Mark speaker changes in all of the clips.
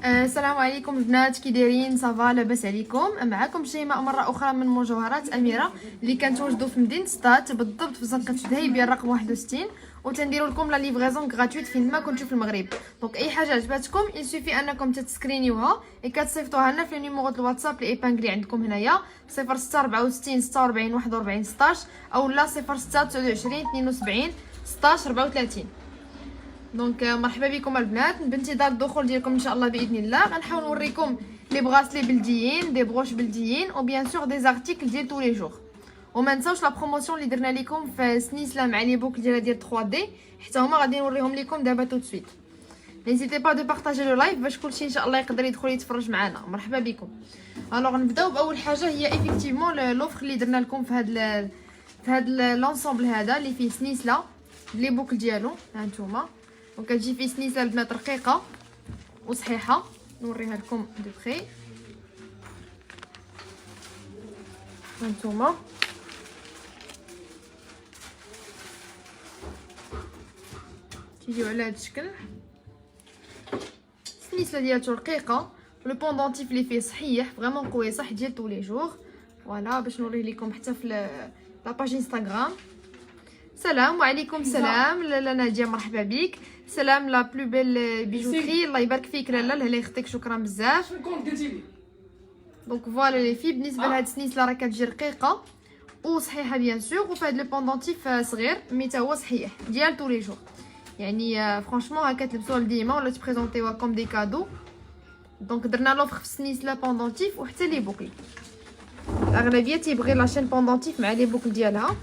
Speaker 1: السلام عليكم البنات، كي دايرين؟ صافا لاباس عليكم؟ معكم شيماء مره اخرى من مجوهرات اميره اللي كنتواجدوا في مدينه سطات، بالضبط في زنقه دهيبيه الرقم 61، وتنديروا لكم لا ليفريزون غراتويت فين ما كنتو في المغرب. دونك اي حاجه عجباتكم يسوفي انكم تسكرينيوها كتصيفطوها لنا في نيميرو الواتساب اللي ايبانغلي عندكم هنايا 0664 46 41 16 او لا 06 29 72 16 34. دونك مرحبا بكم البنات، بانتظار الدخول ديالكم ان شاء الله باذن الله. غنحاول نوريكم لي بغاسلي بلديين، دي بروش بلديين، او بيان سور دي زارتيكل ديال طول لي جور. وما نساوش لا بروموسيون اللي درنا لكم في سنيسلا مع لي بوك ديال 3 دي، حتى هما غادي نوريهم لكم دابا تو سويت. نيزيتي با دو بارطاجي لو لايف باش كلشي ان شاء الله يقدر يدخل يتفرج معنا. مرحبا بكم. الوغ نبداو باول حاجه، هي ايفيكتيفمون لوفر اللي درنا لكم في هاد لونسومبل هذا اللي فيه سنيسلا لي بوك ديالو. ها نتوما وكتجي في سنيسه البنات رقيقه وصحيحه. نوريها لكم دو بخي. هانتوما تيجيو على هذا الشكل، سنيسه ديالته رقيقه، لو بوندونتيف اللي فيه صحيح فريمون قوي، صح ديال طول لي جور. فوالا باش نوريه لكم حتى في لاباج انستغرام. سلام وعليكم السلام لاله ناديه، مرحبا بك. سلام لا بلو بيل بيجوتري، الله يبارك فيك لاله، لاله يختك، شكرا بزاف. دونك فوالا لي في بالنسبه لهاد السنيسله راه كتجي رقيقه وصحيحه بيان سور، وفهاد لو بوندونتيف صغير مي تا هو صحيح ديال طول لي جور. يعني فرانشمون هكا تلبسوها ديما ولا تبريزونطيوها كوم دي كادو. دونك درنا لوفر في السنيسله بوندونتيف وحتى لي بوكل. الاغلبيه تيبغي لاشين بوندونتيف مع لي بوكل ديالها.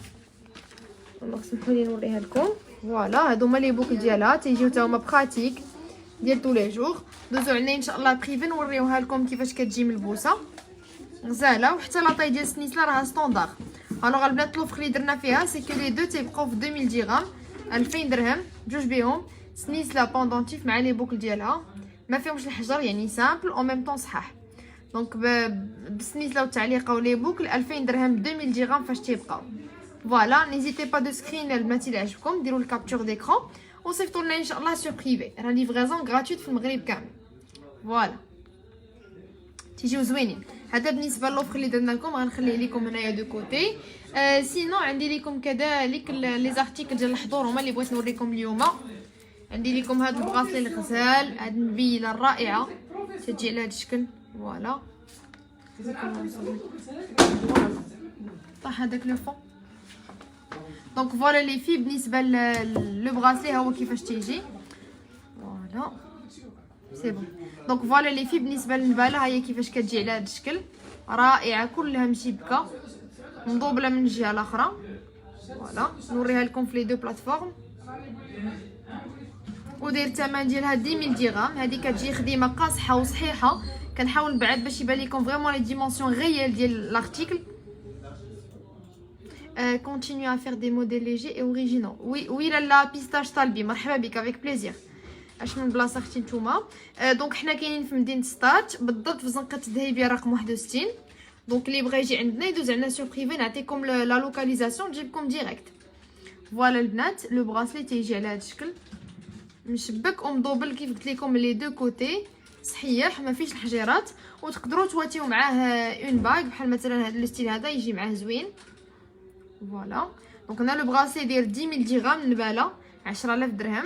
Speaker 1: والله سمحوا لي نوريها لكم. فوالا هادو هما لي بوكل ديالها، تيجيو حتى هما براتيك ديال طول لي جور. دوزو عندنا ان شاء الله بريفي نوريوها لكم كيفاش كتجي ملبوسه غزاله. وحتى لاطاي ديال السنيسله راه ستوندار. الوغ البنات لوفر اللي درنا فيها سي كو لي دو تيبقاو في 2000 درهم، 2000 درهم جوج بيهم. سنيسله بوندونتيف مع لي بوكل ديالها ما فيهمش الحجر، يعني سامبل او ميم طون صحاح. دونك بالسنيسله والتعليقه ولي بوكل 2000 درهم، 2000 درهم فاش تيبقاو. فوالا نيزيتي با دو سكرين البنات اللي عجبكم، ديروا الكابتور ديكرون وصيفطوا لنا ان شاء الله سور بريفي. راه ليفريزون غراتويت في المغرب كامل. فوالا تيجيو زوينين. هذا بالنسبه للوفر اللي درنا لكم، غنخليه لكم هنايا دو كوتي. سينو عندي لكم كذلك لي زارتيكل ديال الحضور هما اللي بغيت نوريكم اليوم. عندي لكم هاد البغاصلي الغزال، هاد النبيله الرائعه تجي على هاد الشكل. فوالا طاح هذاك لو فون. دونك فوالا لي في بالنسبه لو براسلي هو كيفاش تيجي. فوالا سي بون. دونك فوالا لي في بالنسبه للنباله هي كيفاش كتجي على هذا الشكل، رائعه كلها مشبكه مضوبله من الجهه الاخرى. فوالا نوريها لكم في لي دو بلاتفورم. وداير الثمن ديالها 10000 درهم. هذه كتجي خديمه قاصحه وصحيحه. كنحاول نبعد باش يبان لكم فريمون لي ديمونسيون ريال ديال لارتيكل. Continue à faire des modèles légers et originaux. Oui لالا بيستاش طالبي، مرحبا بك افيك بليزير. اش من بلاصه اختي نتوما. دونك حنا كاينين في مدينه سطات بالضبط في زنقه دهيبيه رقم 61. دونك اللي بغى يجي عندنا يدوز عندنا سور بريفي، نعطيكم لا لوكاليزاسيون تجيبكم ديريكت. فوالا البنات لو براسلي تيجي على هذا الشكل مشبك ومضوبل كيف قلت لكم لي دو كوتي، صحيح ما فيش الحجيرات. وتقدروا تواتيو معاه اون باغ بحال مثلا هذا الستيل هذا يجي معاه زوين. فوالا دونك هنا لو براسلي ديال 10000 درهم، النباله 10000 درهم.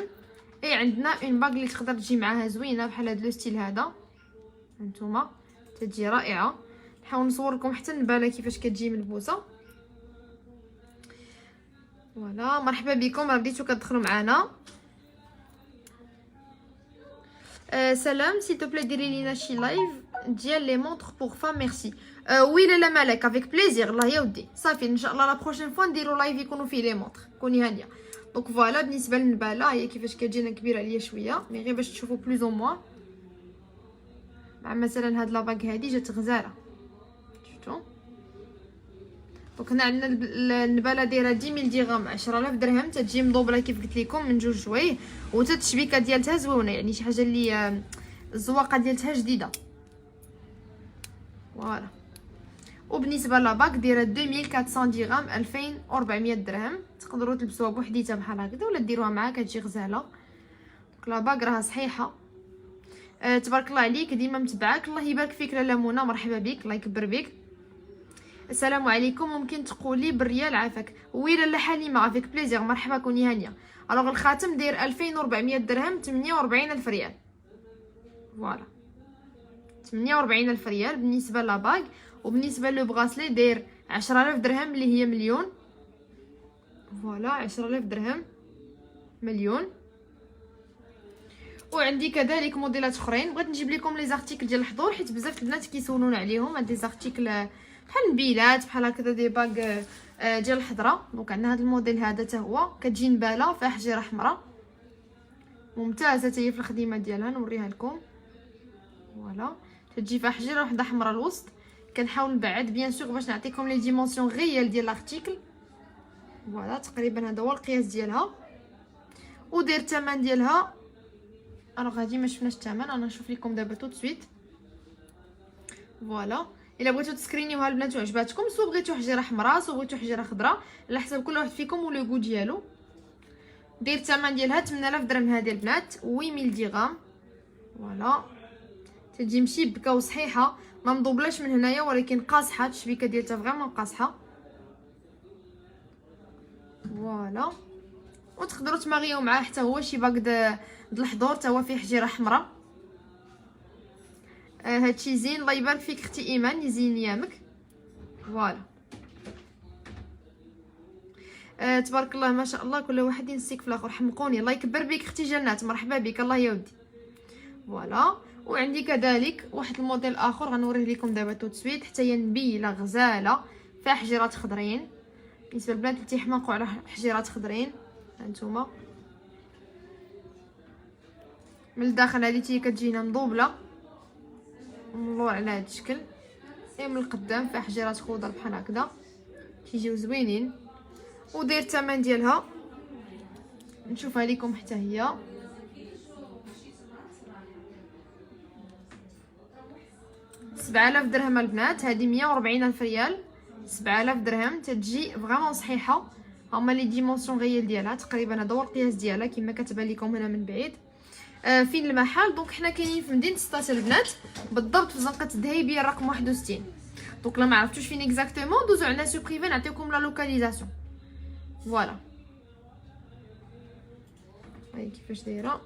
Speaker 1: اي عندنا اون باغ اللي تقدر تجي معاها زوينه بحال هذا لو ستيل هذا. هانتوما تجي رائعه. نحاول نصور لكم حتى النباله كيفاش كتجي ملبوسه. فوالا مرحبا بكم، راه بديتو كتدخلوا معنا. سلام سي تو بلي ديري لينا شي لايف ديال لي مونطر بور فام ميرسي. وي لالا مالك افيك بليزير. الله يا ودي صافي ان شاء الله لا بروشين فوا نديرو لايف يكونوا فيه لي مونطر. كوني هانيه. دونك فوالا بالنسبه للنباله هي كيفاش كتجينا كبيره عليا شويه مي غير باش تشوفوا بلوز او موان. مع مثلا هاد لاباك هادي جات غزاله شفتوا. دونك هنا عندنا النباله دايره 10000 درهم، 10000 درهم. تتجي مضوبله كيف قلت لكم من جوج جويه، وتا التشبيكه ديالتها زوينه، يعني شي حاجه اللي الزواقه ديالتها جديده. فوالا وبالنسبه لاباك دايره 2400 درهم، 2400 درهم. تقدروا تلبسوها بوحديتها بحال هكذا ولا ديروها معاها كتجي غزاله. دونك لاباك راها صحيحه. تبارك الله عليك، ديما متبعاك. الله يبارك فيك لاله منى، مرحبا بك، الله يكبر بك. السلام عليكم، ممكن تقولي بالريال عافاك؟ وي لاله حليمه، افيك بليزير، مرحبا كوني هانيه. الوغ الخاتم داير 2400 درهم، 48000 ريال. فوالا 48000 ريال بالنسبه لاباغ. وبالنسبه لو بغاسلي داير 10000 درهم اللي هي مليون. فوالا 10000 درهم مليون. وعندي كذلك موديلات اخرين. بغيت نجيب لكم لي زارتيكل ديال الحضور حيت بزاف البنات كيسولونا عليهم. هاد لي زارتيكل بحال نبيلات، بحال هكذا دي باغ ديال الحضره. دونك عندنا هذا الموديل هذا حتى هو كتجي نباله فيها حجيره حمراء ممتازه حتى هي في الخدمه ديالها، نوريها لكم. فوالا تجي فيها حجيره وحده حمراء الوسط. كنحاول نبعد بيان سور باش نعطيكم لي ديمونسيون غيال ديال لارتيكل. فوالا تقريبا هذا هو القياس ديالها. ودير الثمن ديالها، انا غادي ما شفناش الثمن، انا نشوف لكم دابا تو سويت. فوالا الا بغيتو تسكرينيوها البنات وعجباتكم، سو بغيتو حجيره حمراء سو بغيتو حجيره خضراء، على حسب كل واحد فيكم ولو غو ديالو. داير الثمن ديالها 8000 درهم هذه البنات، 8000 درهم. فوالا تجي مشبكه وصحيحه، ما مضوبلاش من هنايا ولكن قاصحه، الشبيكه ديالها فريمون قاصحه. فوالا وتقدروا تماغيو معاه حتى هو شي باك د الحضور، حتى هو فيه حجيره حمراء. هادشي زين، الله يبارك فيك اختي ايمان، يزين ايامك. فوالا تبارك الله ما شاء الله، كل واحد ينسيك في الاخر، حمقوني. الله يكبر بك اختي جنات، مرحبا بك، الله يودي. فوالا وعندي كذلك واحد الموديل اخر غنوريه لكم دابا تو سويت، حتى هي نبيله غزاله فيها حجيرات خضرين. بالنسبه للبنات اللي تيحماقوا على حجيرات خضرين، هانتوما من الداخل هذه تي كتجينا مضوبله من اللور على هذا الشكل، من القدام فيها حجيرات خضر بحال هكذا، تيجيو زوينين. وداير الثمن ديالها نشوفها لكم حتى هي، سبعة آلاف درهم البنات. هذه 140000 ريال، 7000 درهم. تتجي فريمون صحيحه. هما لي ديمونسيون غيال ديالها تقريبا، هذا هو القياس ديالها كما كتبان لكم هنا من بعيد. فين المحل؟ دونك حنا كاينين في مدينه سطات البنات، بالضبط في زنقه الذهيبيه رقم 61. دونك لا ما عرفتوش فين اكزاكتومون دوزو على سو بريفي نعطيكم لا لوكاليزاسيون. فوالا هاي كيفاش دايره،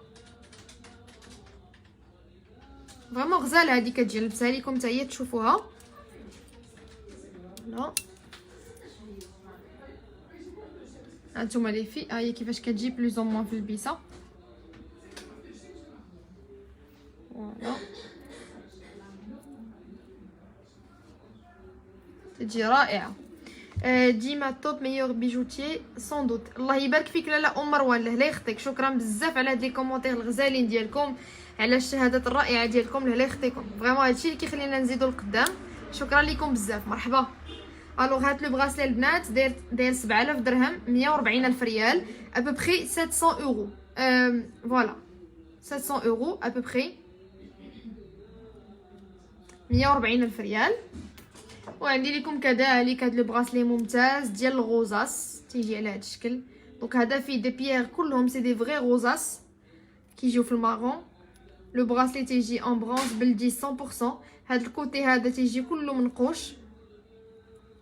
Speaker 1: فريمون غزاله هذه. كتجي نلبسها لكم حتى هي تشوفوها. لا هانتوما لي في، ها هي كيفاش كتجي بلوز او موان في البيسه. فوالا تجي رائعه. ديما توب ميور بيجوتي سون دوت. الله يبارك فيك لاله ام مروان، لا يخطيك، شكرا بزاف على هاد لي كومونتير الغزالين ديالكم، على الشهادات الرائعه ديالكم، لا يخطيكم فريمون. هادشي اللي كيخلينا نزيدو لقدام، شكرا لكم بزاف، مرحبا. الوغ هاد لو بغاسلي البنات داير 7000 درهم، 140000 ريال، ابوبخي 700 اورو. فوالا 700 اورو ابوبخي، 140000 ريال. وعندي لكم كذلك هاد لو بغاسلي ممتاز ديال الغوزاس، تيجي على هاد الشكل. دونك هذا فيه دي بيير كلهم سي دي فري غوزاس كيجيو في المارون. لو بغاسلي تيجي ان برونز بلدي 100%. هاد الكوتي هذا تيجي كله منقوش.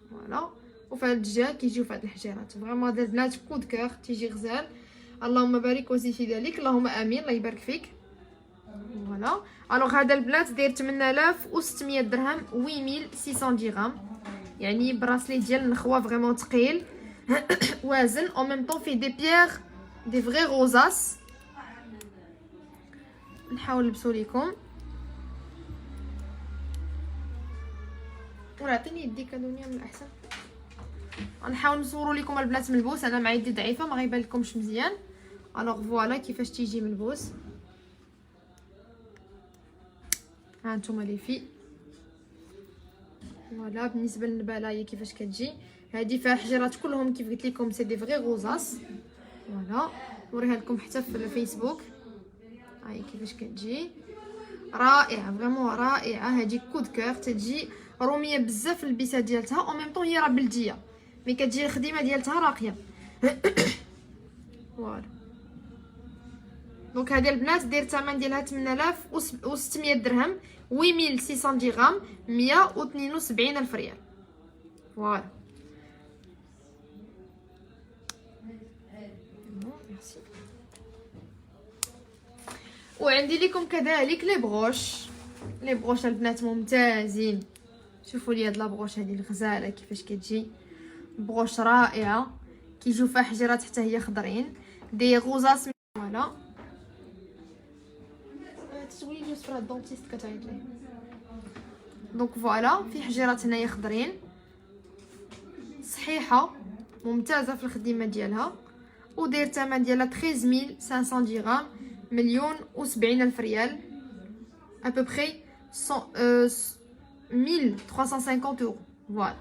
Speaker 1: فوالا وفي هاد الجهه كيجيو في هاد الحجيرات. فريمون هاد البنات كود كور، تيجي غزال. اللهم بارك وزيد في ذلك، اللهم امين، الله يبارك فيك. فوالا الوغ هذا البنات داير 8600 درهم، 8600 درهم. يعني براسلي ديال النخوه فريمون ثقيل وازن، او ميم طون في دي بيير دي فري غوزاس. نحاول نلبسو ليكم، ولا عطيني يديك دنيا من الاحسن. غنحاول نصوروا لكم البنات ملبوس، انا مع يدي ضعيفه ما غيبان لكمش مزيان. الوغ فوالا كيفاش تيجي ملبوس. ها نتوما لي في. فوالا بالنسبه للنباله هي كيفاش كتجي، هذه فيها حجرات كلهم كيف قلت لكم سي دي فري غوزاس. فوالا نوريها لكم حتى في الفيسبوك، هاي كيفاش كتجي رائعه، فريمون رائعه. هذه كود كور، تجي روميه بزاف في البيسه ديالتها، او ميم طون هي راه بلديه مي كتجي الخدمه ديالتها راقيه. فوالا دونك هذه البنات داير الثمن ديالها 8600 درهم، 8600 درهم، 172 الف ريال. فوالا وعندي لكم كذلك لي بروش البنات ممتازين. شوفوا لي هاد لابروش هذه الغزاله كيفاش كتجي، بروش رائعه، كيجيو فيها حجرات حتى هي خضرين، دي غوزاس. فوالا تسولي جوج في الدونتيست كتعيط ليه. دونك فوالا في حجرات هنايا خضرين، صحيحه ممتازه في الخدمه ديالها، وداير الثمن ديالها 13500 درهم، 1,070 الف ريال، ابوبخي 1350 اورو. فوالا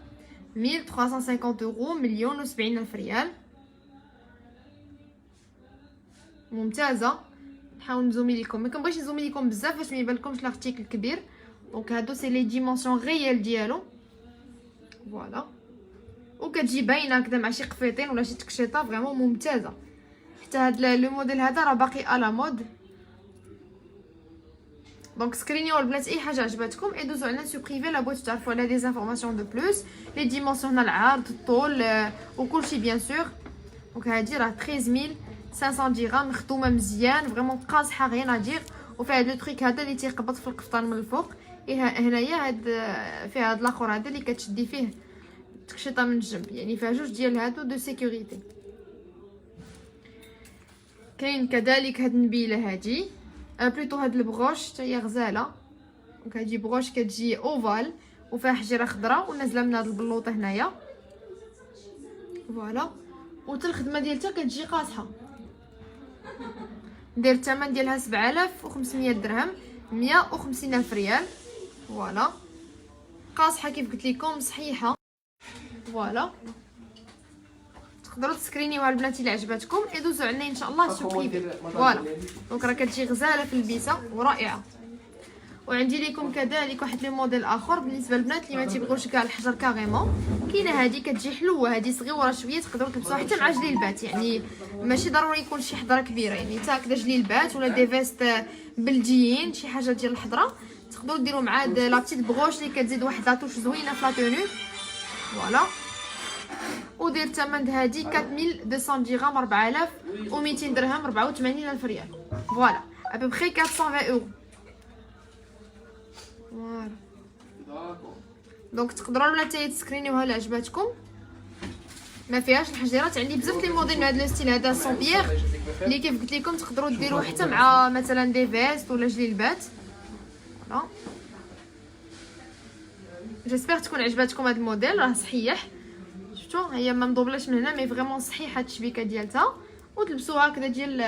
Speaker 1: 1350 اورو، 1,070 الف ريال. ممتازه. نحاول نزومي لكم، ما كنبغيش نزومي لكم بزاف باش ما يبانلكمش لارتيكل كبير. دونك هادو سي لي ديمونسيون ريال ديالو. فوالا وكتجي باينه هكذا مع شي قفيطين ولا شي تكشيطه، فريمون ممتازه. حتى هاد لو موديل هذا راه باقي على مود. دونك سكرينيو البنات اي حاجه عجبتكم اي دوزو على سو بريفي لا بغيتو تعرفوا على دي زانفورماسيون دو بلوس، لي ديمونسيون، العرض، الطول وكلشي بيان سور. دونك هادي راه 13500 درهم، مخدومه مزيان فريمون قاصحه غير نادير. وفيها هاد لو تريك هذا اللي تيقبض في القفطان من الفوق، هنايا هاد فيها هاد الاخر هذا اللي كتشدي فيه تكشيطه من الجنب، يعني فيها جوج ديال هادو دو سيكوريتي. كاين كذلك هاد النبيله هادي بلوتو هاد البروش حتى هي غزاله. دونك هادي بروش كتجي اوفال وفيها حجره خضراء ونازله من هاد البلوطه هنايا. فوالا وحتى الخدمه ديالتها كتجي قاصحه. ندير الثمن ديالها 7500 درهم، 150 الف ريال. فوالا قاصحه كيف قلت لكم، صحيحه. فوالا تقدروا تسكرينيوها البنات الا عجبتكم، يدوزوا عندنا ان شاء الله سو بريفي. فوالا دونك راه كتجي غزاله في البيسه ورائعه. وعندي لكم كذلك واحد لي موديل اخر بالنسبه للبنات اللي ما تيبغوش كاع الحجر كاريمون. كاينه هذه كتجي حلوه، هذه صغيره شويه، تقدروا تلبسوها حتى مع جليلبات، يعني ماشي ضروري يكون شي حضره كبيره، يعني حتى هكذا جليلبات ولا دي فيست بلديين، شي حاجه ديال الحضره تقدروا ديروا مع لا بتيت بروش اللي كتزيد واحد لاطوش زوينه في لا تونو. فوالا ودير الثمن هادي 4200 درهم، 4200 درهم، 84 الف ريال. فوالا ابوبخي 420 اورو. فوالا دونك تقدروا ولا تسكرينيوها الا عجباتكم، ما فيهاش الحجيرات. عندي بزاف لي موديل من هذا الستيل هذا سون بيير اللي كيف قلت لكم تقدروا ديروه حتى مع مثلا دي فيست ولا جليلبات. فوالا جيسبر تكون عجباتكم هذا الموديل، راه صحيح. شفتوا هي ما مضوبلاش من هنا، مي فريمون صحيحه التشبيكه ديالتها، وتلبسوها هكذا ديال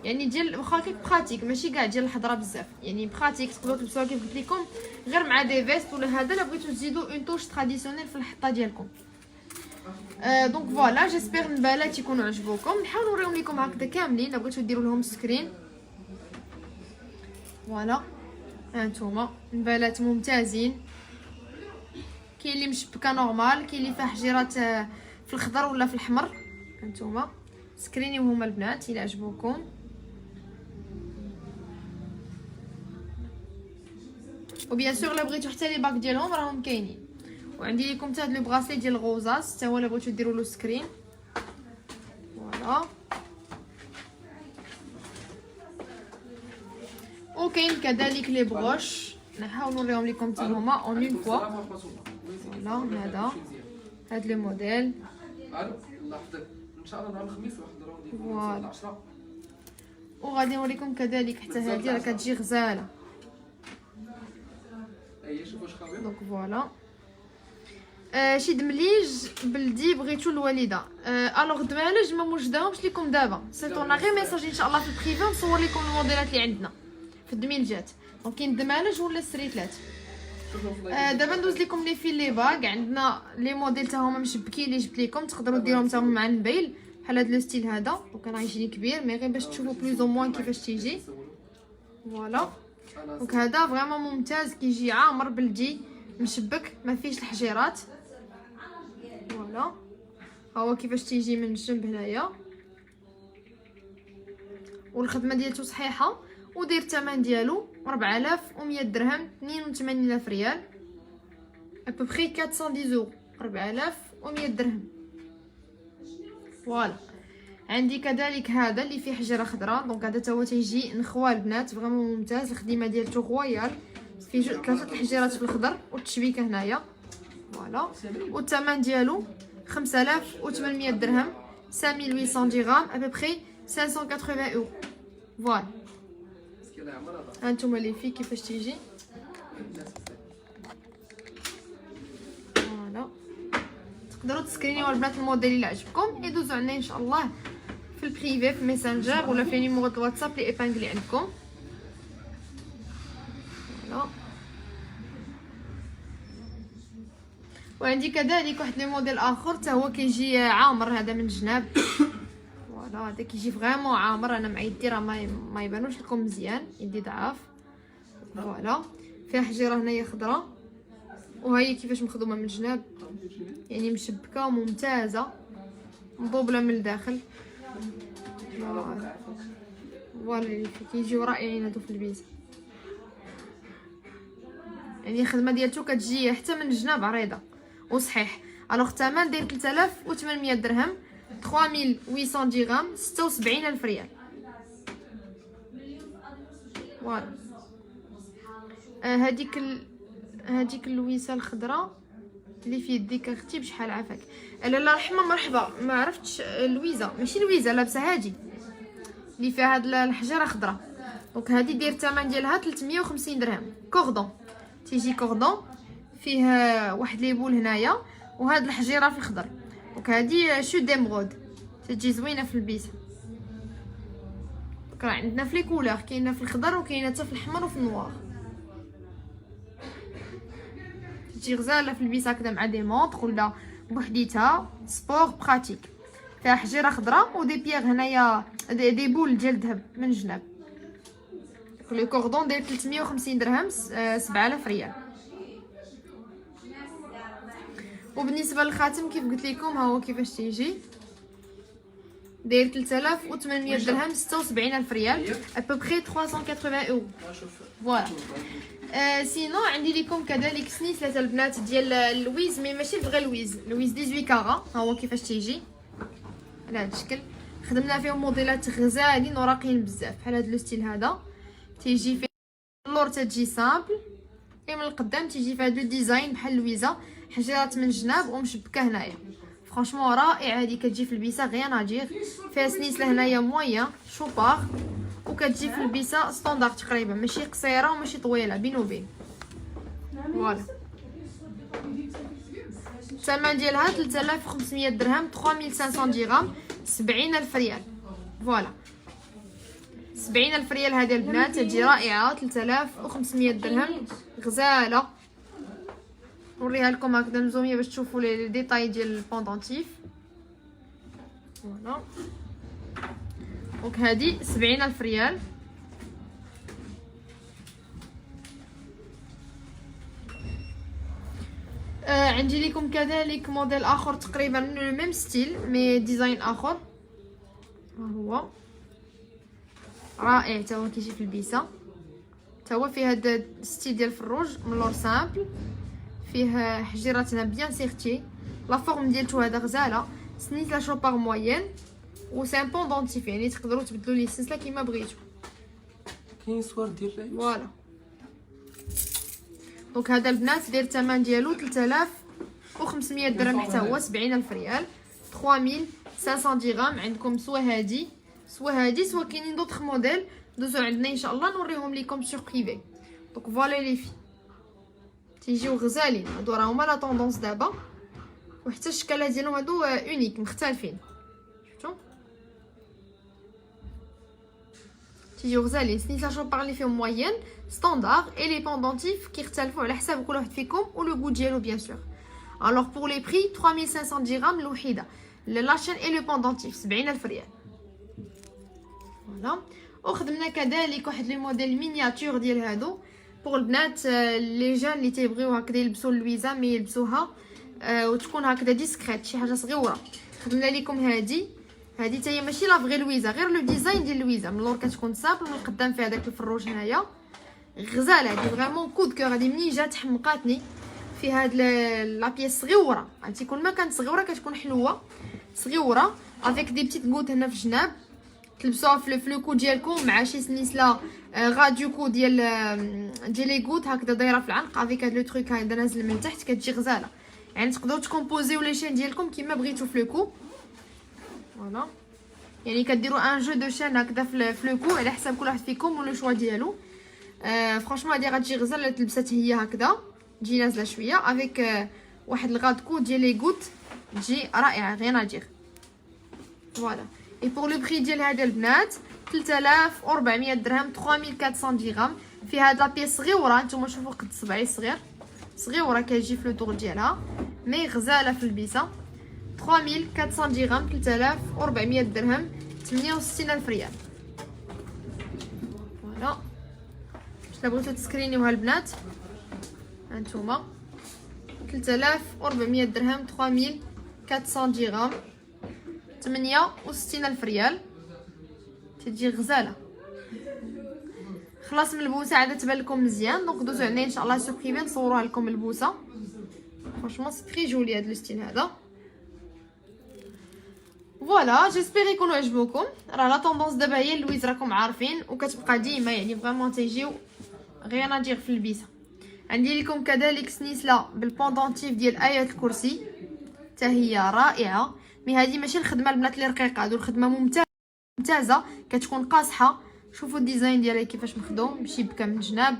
Speaker 1: يعني ديال واخا كيك براتيك، ماشي كاع ديال الحضره بزاف، يعني براتيك تقدروا تلبسوها كيف قلت لكم غير مع دي فيست ولا هذا، لا بغيتو تزيدوا اون توش تراديسيونيل في الحطه ديالكم. دونك فوالا جيسبر النبالات يكونوا عجبوكم. نحاول نوريهم لكم هكذا كاملين، لا بغيتو ديروا لهم سكرين. فوالا هانتوما النبالات ممتازين، كاين اللي مشبكه نورمال، كاين اللي فيها حجيرات في الخضر ولا في الاحمر. هانتوما سكرينيوهم البنات الى عجبوكم. وبيان سور لا بغيتو حتى لي باك ديالهم راهم كاينين. وعندي لكم حتى هاد لو براسلي ديال الغوزاس حتى هو الا بغيتو ديروا له سكرين. فوالا وكاين كذلك لي بروش، نحاول نوريهم لكم حتى هما اون اون فوا. فوالا هاد لو موديل.
Speaker 2: ان شاء الله نهار الخميس واحد الراوندي
Speaker 1: فوالا
Speaker 2: 10.
Speaker 1: وغادي نوريكم كذلك حتى هادي راه كتجي غزاله.
Speaker 2: اي شوفوا واش خاوي.
Speaker 1: دونك فوالا شي دمليج بلدي بغيتو الوالده. الوغ دمالج ما موجداهمش لكم دابا، سيطونا غير ميساج ان شاء الله في البريفي نصور لكم الموديلات اللي عندنا في الدميلجات. دونك كاين دمالج ولا السريتلات. دابا ندوز لكم لي فيل لي باغ. عندنا لي موديل تا هما مشبكين اللي جبت لكم، تقدروا ديروهم تا هما مع النبيل بحال هذا لو ستيل هذا. دونك راه يجيني كبير مي غير باش تشوفوا بلوز او موان كيفاش تيجي. فوالا دونك هذا فريمون ممتاز، كيجي عامر بلدي مشبك ما فيهش الحجيرات. فوالا ها هو كيفاش تيجي من الجنب هنايا. والخدمه ديالته صحيحه، وداير الثمن ديالو 4100 درهم، 82000 ريال، ابوبخي 410 يورو، 4100 درهم. فوالا. عندي كذلك هذا اللي فيه حجره خضراء، دونك هذا تا هو تيجي نخوى البنات، فريمون ممتاز، الخدمه ديالته غويال، فيه 3 الحجيرات في الخضر والتشبيكه هنايا. فوالا. والثمن ديالو 5800 درهم، 5800 درهم، ابوبخي 580 يورو. فوالا. هانتوما لي في كيفاش تيجي. فوالا. تقدروا تسكرينيو البنات الموديل اللي عجبكم، يدوزوا عندنا ان شاء الله في البريفي في ميسنجر ولا في نيميرو د الواتساب لي ايبانغلي عندكم. فوالا. وعندي كذلك واحد لي موديل اخر حتى هو كيجي عامر، هذا من جناب. فوالا. هذا كيجي فريمون عامر، انا مع يدي راه ما يبانوش لكم مزيان، يدي ضعاف. فوالا. فيها حجيره هنايا خضراء، وهي كيفاش مخدومه من الجناب، يعني مشبكه وممتازه، مضوبله من الداخل. فوالا اللي كيجيو رائعين هادو في البيت، يعني الخدمه ديالته كتجي حتى من الجناب عريضه وصحيح. الوغ الثمن داير 3800 درهم، 3800 درهم، 76000 ريال. فوالا. هذيك اللويسه الخضراء اللي في يديك اختي بشحال عافاك. لا رحمه مرحبا، ما عرفتش لويزه، ماشي لويزه، لابسه هادي اللي فيها هاد الحجره خضراء. دونك هادي داير الثمن ديالها 350 درهم، كوردون، تيجي كوردون فيه واحد لي بول هنايا وهاد الحجيره في الخضر. دونك هادي شو ديمغود، تجي زوينه في البيت. راه عندنا في لي كولور، كاينه في الخضر وكاينه حتى في الاحمر وفي النوار، تجي غزاله في البيت هكذا مع دي مونطر ولا بوحديتها، سبور براتيك. فيها حجيره خضراء ودي بيير هنايا، دي بول ديال الذهب من جناب. لو كوردون داير 350 درهم، 7000 ريال. وبالنسبه للخاتم كيف قلت لكم ها هو كيفاش تيجي، داير 3800 درهم، 76000 ريال، ابوبخي 380 يورو. فوالا. سينو عندي لكم كذلك سنيسله البنات ديال اللويز، مي ماشي الفغي لويز 18 كارا، ها هو كيفاش تيجي على هذا الشكل. خدمنا فيهم موديلات غزالين وراقيين بزاف، بحال هذا لو ستيل هذا تيجي فيه اللور تجي سامبل، اي من القدام تيجي في هذا الديزاين بحال لويزه، حجيرات من جناب ومشبكه هنايا. فرانشمون رائعه، هذه كتجي في البيسه غيان اجير، فيها سنيسله هنايا مويان شوبار، وكتجي في البيسه ستاندار تقريبا، ماشي قصيره وماشي طويله، بين وبين. فوالا. الثمن ديالها 3500 درهم، 3500 درهم، 70000 ريال. فوالا. 70000 ريال هذه البنات، تجي رائعه، 3500 درهم، غزاله. نوريها لكم هكذا مزوميه باش تشوفوا لي ديتاي ديال البوندونتيف. فوالا. دونك هذه 70000 ريال. عندي لكم كذلك موديل اخر تقريبا لو ميم ستيل مي ديزاين اخر، ها هو رائع، تا هو كيجي في البيسه، تا هو فيه هذا الستيل ديال الفروج من لور سامبل، فيه حجيراتنا بيان سيرتي، لا فورم ديالته هذا غزاله، سنيت لا شوبار موين، و سي ان بوندونتيف، يعني تقدروا تبدلوا ليه السلسله كيما بغيتو.
Speaker 2: كاين صور ديال الرئيس.
Speaker 1: فوالا. دونك هذا البنات داير الثمن ديالو 3500 درهم، حتى هو 70000 ريال، 3500 درهم. عندكم سوا هادي سوا كاينين دوطخ موديل، دوزو عندنا ان شاء الله نوريهم لكم سور بريفي. دونك فوالا لي في تيجيو غزالين، هادو راه هما لا طوندونس دابا، وحتى الشكاله ديالهم هادو اونيك مختلفين، شفتوا تيجيو غزالين. سنيت لا شوبار لي فيهم موين ستاندار، اي لي بوندونتيف كيختلفوا على حساب كل واحد فيكم ولو غو ديالو بيان سور. الوغ بور لي بري 3500 درهم الوحيده، لاشين اي لو بوندونتيف 70000 ريال. فوالا. وخدمنا كذلك واحد لي موديل مينياتور ديال هادو بور البنات لي جان اللي تيبغيو هكذا يلبسوا اللويزه مي يلبسوها وتكون هكذا ديسكريت، شي حاجه صغيره. خدمنا لكم هذه هذه حتى هي ماشي لا فغي لويزا، غير لو ديزاين ديال لويزا، من اللور كتكون سامبل، من القدام فيها داك الفروج هنايا غزاله. هذه فريمون كود كور، هذه منين جات حمقاتني في هاد لا بيس صغيوره. عرفتي كل ما كانت صغيوره كتكون حلوه، صغيوره افيك دي بتيت غوت هنا في الجناب، تلبسوها في الفلوكو ديالكم مع شي سنيسله غاديوكو ديال لي غوت هكذا دايره في العنق افيك هاد لو تروك هكذا نازل من تحت، كتجي غزاله. يعني تقدروا تكومبوزيو لي شين ديالكم كيما بغيتو في لوكو. فوالا يعني كديروا ان جو دو شين هكذا في لوكو على حساب كل واحد فيكم ولو شوا ديالو. فرانشمون هادي غتجي غزاله تلبسات هي هكذا، تجي نازله شويه افيك واحد الغادكو ديال لي غوت، تجي رائعه غير نادير. فوالا اي بور لو بري ديال هذا البنات 3400 درهم، 3400 درهم في هاد لا بيس صغيوره. نتوما شوفوا قد صبعي صغير، صغيوره كتجي في لو طور ديالها مي غزاله في البيسه. 3400 درهم، 3400 درهم، 68000 ريال. فوالا باش بغيتو تسكرينيوها البنات هانتوما 3400 درهم، 3400 درهم، 68000 ريال. تجي غزاله. خلاص من البوسه عاد تبان لكم مزيان، دونك دوزو عندنا ان شاء الله سو بريفي نصورها لكم البوسه. فرانشمون سي تري جولي هذا لو ستيل هذا. فوالا جيسبيغ يكونوا عجبوكم. راه لا طوندونس دابا هي لويز راكم عارفين وكتبقى ديما، يعني فريمون تيجيو غير نادير في البيسه. عندي لكم كذلك سنيسله بالبوندونتيف ديال ايات الكرسي، حتى هي رائعه. مي هذه ماشي الخدمه البنات اللي رقيقه، هادو الخدمه ممتازه كتكون قاصحه. شوفوا الديزاين ديالها كيفاش مخدوم بشبكه من الجناب.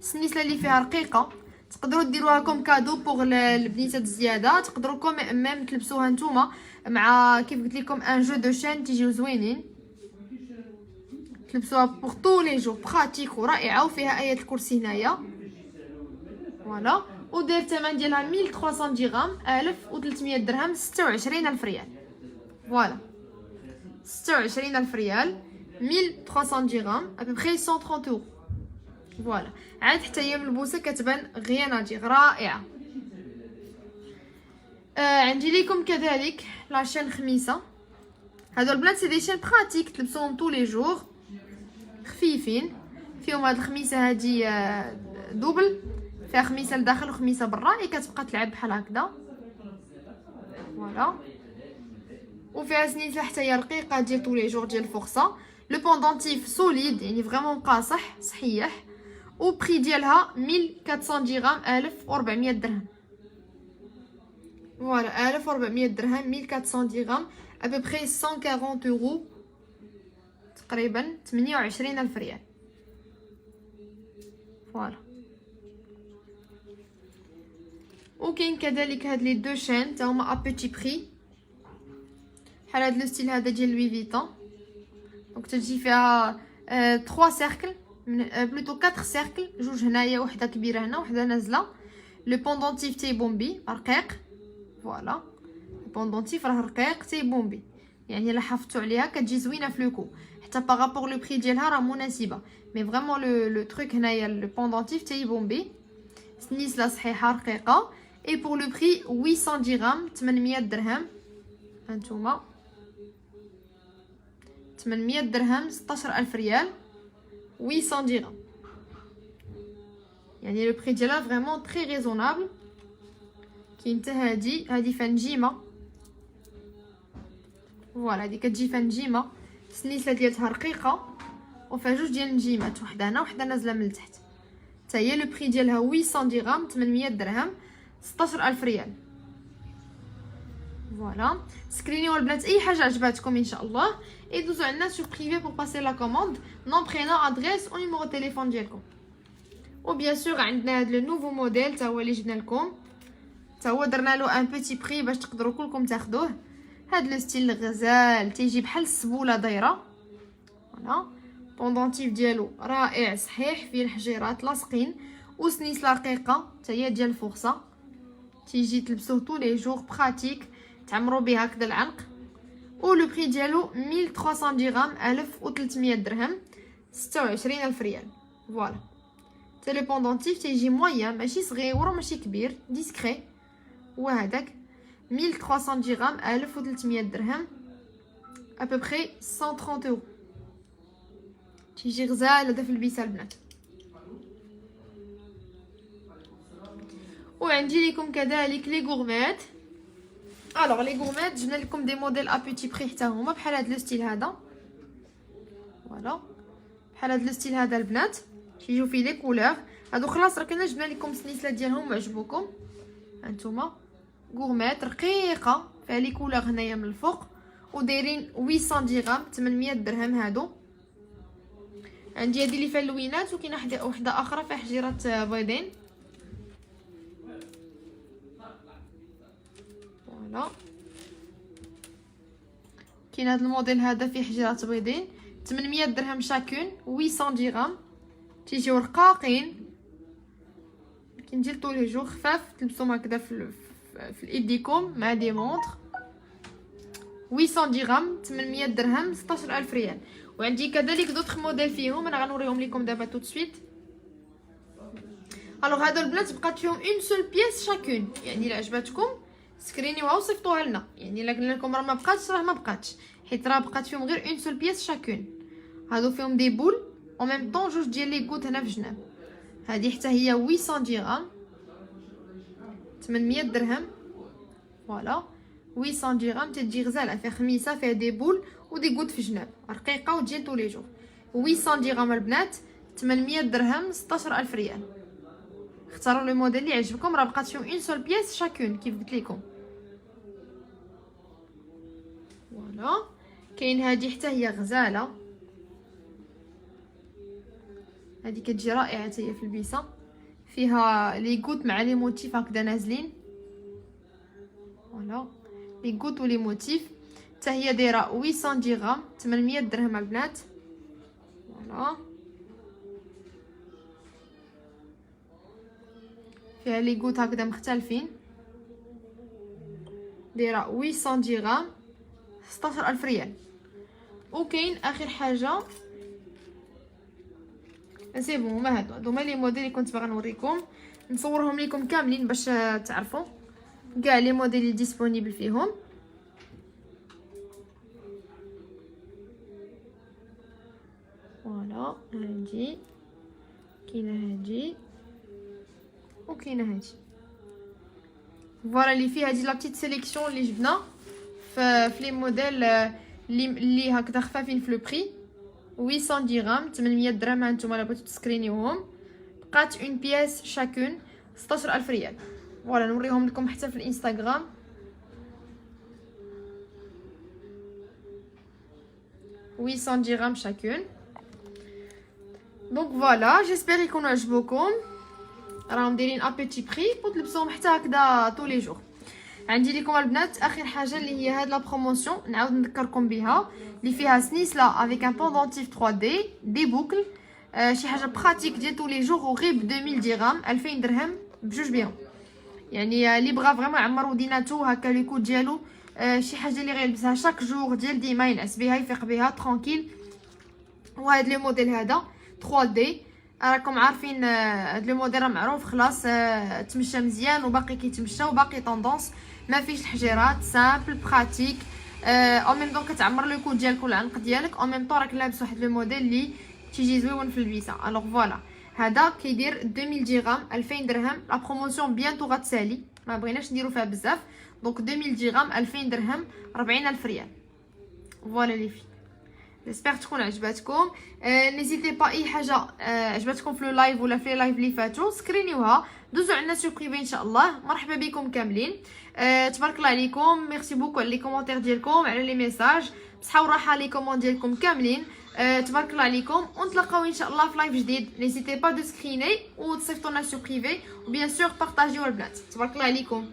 Speaker 1: السنيسله اللي فيها رقيقه تقدروا ديروها كوم كادو بوغ البنيتات الزياده، تقدروا كوم ميم تلبسوها نتوما مع كيف قلت لكم ان جو دو شين، تيجيو زوينين تلبسوها بوغ طو لي جور، براتيك ورائعه. وفيها ايات الكرسي هنايا. فوالا وداير الثمن ديالها 1300 درهم، 1300 درهم، 26000 ريال. فوالا 26000 ريال، 1300 درهم، ابوبخي 130 اورو. فوالا عاد حتى هي من البوسه كتبان غير ناجي رائعه. عندي لكم كذلك لاشين خميسه. هادو البنات سي دي شين براتيك تلبسوهم طول لي جور، خفيفين. فيهم هاد الخميسه هادي دوبل، فيها خميسه لداخل وخميسه برا، اي كتبقى تلعب بحال هكذا. فوالا وفيها سنيسله حتى هي رقيقه ديال طول لي جور ديال الفرصه. لو بوندونتيف سوليد يعني فريمون قاصح صحيح. و بري ديالها 1400 درهم، 1400 درهم. فوالا 1400 درهم، 1400 درهم، ابوبخي 140 اورو، تقريبا 28000 ريال. فوالا وكاين كذلك هاد لي دو شين تا هما ا بوتي بري، بحال هاد لو ستيل هذا ديال لوي فيتون. دونك تجي فيها 3 سيركل، بلوتو 4 سيركل، جوج هنايا وحده كبيره هنا وحده نازله. لو بوندونتيف تي بومبي رقيق. فوالا البوندونتيف راه رقيق تي بومبي، يعني الا حافظتوا عليها كتجي زوينه في لوكو، حتى بارابور لو بري ديالها راه مناسبه. مي فريمون لو تروك هنايا لو بوندونتيف تي بومبي، سنيسله صحيحه رقيقه. اي بور لو بري 800 درهم، 800 درهم. هانتوما 800 درهم، 16000 ريال، 800 درهم. يعني لو بري ديالها فريمون تري ريزونابل. كاين حتى هادي فنجيمه. فوالا هادي كتجي فنجيمه، السنيسله ديالها رقيقه وفيها جوج ديال النجيمات، وحده هنا وحده نازله من التحت. حتى هي لو بري ديالها 800 درهم، 800 درهم، 16000 ريال. فوالا سكرينيو البنات اي حاجه عجباتكم ان شاء الله، اي دوزو عندنا سور بريفي بور باسي لا كوموند، نون برينون ادريس و نيميرو تليفون ديالكم. و بيان سور عندنا هاد لو نوفو موديل تا هو اللي جبنا لكم، تا هو درنا له ان بوتي بري باش تقدروا كلكم تاخذوه. هاد لو ستيل غزال تيجي بحال السبوله دايره. فوالا بوندونتيف ديالو رائع صحيح، فيه الحجيرات لاصقين وسنيسله رقيقه حتى هي ديال الفرصه، تيجي تلبسوه طول لي جور براتيك، تعمروا به هكذا العنق. و لو بري ديالو 1300 درهم، 1300 درهم، 26000 ريال. فوالا حتى لو بوندونتيف تيجي مويان، ماشي صغير ماشي كبير، ديسكري. وهذاك 1300 درهم، 1300 درهم، ابوبخي 130 اورو. تيجي غزال هذا في البيسه البنات. وعندي لكم كذلك لي غورميت. الوغ لي غورميت جبنا لكم دي موديل ا بوتي بري حتى هما بحال هذا لو ستيل هذا. فوالا بحال هذا لو ستيل هذا البنات، تيجيو فيه لي كولور هادو. خلاص راه كنا جبنا لكم السنيسله ديالهم وعجبوكم. هانتوما غورميت رقيقه فيها لي كولور هنايا من الفوق، ودايرين 800 درهم 800 درهم هادو. عندي هذه اللي فيها اللوينات، وكاينه وحده اخرى فيها حجيره بيضين. فوالا كاين هذا الموديل هذا فيه حجيرات بيضين 800 درهم شاكون، 800 درهم. تيجيو رقاقين، كاين ديال طول لي جور، خفاف تلبسوهم هكذا في الايد ديكم مع دي مونطر. 800 درهم 800 درهم 16000 ريال. وعندي كذلك دوطخ موديل فيهم، انا غنوريهم لكم دابا تو سويت. الوغ هادو البنات بقات فيهم اون سول بياس شاكون، يعني الا عجباتكم سكرينيوها وصيفطوها لنا. يعني الا قلنا لكم راه ما بقاتش، راه ما بقاتش، حيت راه بقات فيهم غير اون سول بياس شاكون. هادو فيهم دي بول او ميم طون، جوج ديال لي كوت هنا في الجناب. هذه حتى هي 800 درهم 800 درهم. فوالا 800 درهم تجي غزاله، فيها خميسه فيها دي بول ودي كوت في الجناب، رقيقه وديال طول لي جور. 800 درهم البنات 800 درهم 16000 ريال. اختاروا لو موديل اللي عجبكم، راه بقات فيهم اون سول بياس شاكون كيف قلت لكم. فوالا كاين هذه حتى هي غزاله، هذه كتجي رائعه حتى هي في البيسه، فيها لي كوت مع لي موتيف هكذا نازلين. فوالا لي كوت ولي موتيف، حتى هي دايره 800 درهم 800 درهم البنات. فوالا فيها لي كوت هكذا مختلفين، دايره 800 درهم 16000 ريال. وكاين اخر حاجه سي بون، هما هادو لي موديل اللي كنت باغا نوريكم، نصورهم لكم كاملين باش تعرفوا كاع لي موديل اللي ديسپونيبل فيهم. فوالا هادي كاينه، هادي وكاينه هادي. فوالا اللي فيها هادي لا بتيت سيليكسيون اللي جبنا في لي موديل اللي هكذا خفافين في لو بري. 800 درهم 800 درهم. هانتوما الا بغيتو تسكرينيوهم بقات اون بياس شاكون 16000 ريال. فوالا نوريهم لكم حتى في الانستغرام. ويسون درهم شاكون. دونك فوالا جيسبيغ يكونوا عجبوكم، راهم دايرين ا بيتي بري وتلبسوهم حتى هكذا طول لي جور. عندي لكم البنات اخر حاجه اللي هي هاد لا بروموسيون، نعاود نذكركم بها، اللي فيها سنيسلا افيك ان بوندونتيف 3 دي دي بوكل، شي حاجه براتيك ديال طول لي جور، وغير ب 2000 درهم 2000 درهم بجوج بيهم. يعني اللي بغا فريمون يعمر وديناتو هكا لي كود ديالو، شي حاجه اللي غيلبسها شاك جور ديال ديما ينعس بها يفيق بها ترونكيل. وهاد لو موديل هذا 3 دي، راكم عارفين هاد لو موديل راه معروف خلاص، تمشى مزيان وباقي كيتمشى وباقي طوندونس، ما فيش الحجيرات، سامبل براتيك، او ميم طون كتعمر لو كود ديالك والعنق ديالك، او ميم طون راك لابس واحد لو موديل اللي تيجي زويون في البيسه. الوغ فوالا هذا كيدير 2000 درهم 2000 درهم. لا بروموسيون بيانتو غتسالي، ما بغيناش نديرو فيها بزاف، دونك 2000 درهم 2000 درهم 40000 ريال. فوالا لي في جيسبر تكون عجباتكم. نيزيتي با اي حاجه عجباتكم في لو لايف ولا في لي لايف اللي فاتوا سكرينيوها، دوزو عندنا سو بريفي ان شاء الله. مرحبا بكم كاملين، تبارك الله عليكم، ميرسي بوكو على لي كومونتير ديالكم، على لي ميساج، بصحه وراحه لي كومون ديالكم كاملين، تبارك الله عليكم. ونتلاقاو ان شاء الله في لايف جديد. نيزيتي با دو سكريني وتصيفطوا لنا سو بريفي، وبيان سور بارطاجيو البنات. تبارك الله عليكم.